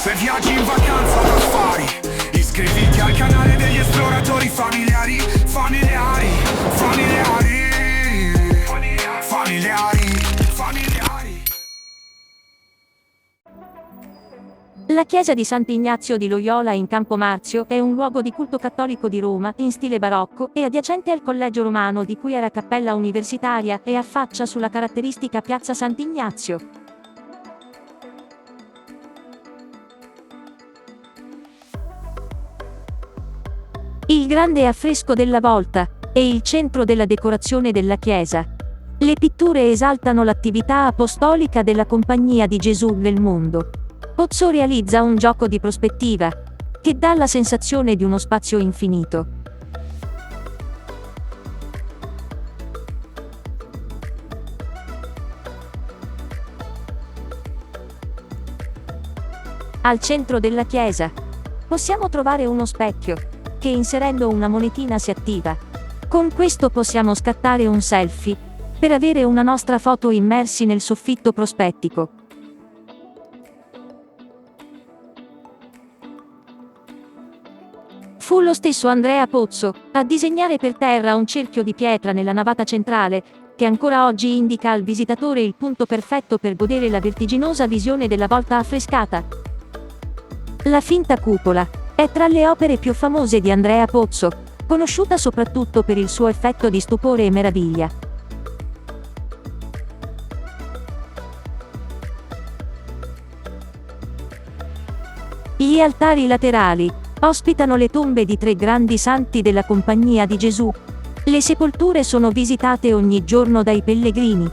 Se viaggi in vacanza o affari, iscriviti al canale degli esploratori familiari. Familiari, familiari, familiari, familiari. La chiesa di Sant'Ignazio di Loyola in Campo Marzio è un luogo di culto cattolico di Roma in stile barocco e adiacente al collegio romano di cui era cappella universitaria e affaccia sulla caratteristica piazza Sant'Ignazio. Il grande affresco della volta è il centro della decorazione della chiesa. Le pitture esaltano l'attività apostolica della Compagnia di Gesù nel mondo. Pozzo realizza un gioco di prospettiva che dà la sensazione di uno spazio infinito. Al centro della chiesa possiamo trovare uno specchio che inserendo una monetina si attiva. Con questo possiamo scattare un selfie per avere una nostra foto immersi nel soffitto prospettico. Fu lo stesso Andrea Pozzo a disegnare per terra un cerchio di pietra nella navata centrale, che ancora oggi indica al visitatore il punto perfetto per godere la vertiginosa visione della volta affrescata. La finta cupola è tra le opere più famose di Andrea Pozzo, conosciuta soprattutto per il suo effetto di stupore e meraviglia. Gli altari laterali ospitano le tombe di 3 grandi santi della Compagnia di Gesù. Le sepolture sono visitate ogni giorno dai pellegrini.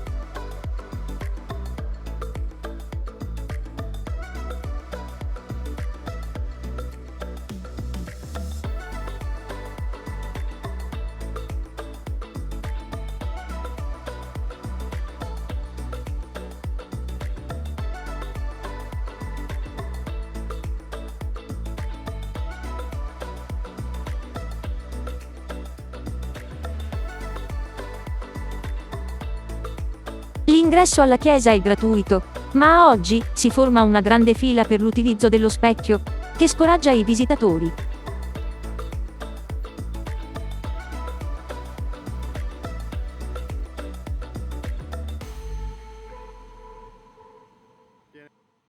L'ingresso alla chiesa è gratuito, ma oggi si forma una grande fila per l'utilizzo dello specchio, che scoraggia i visitatori.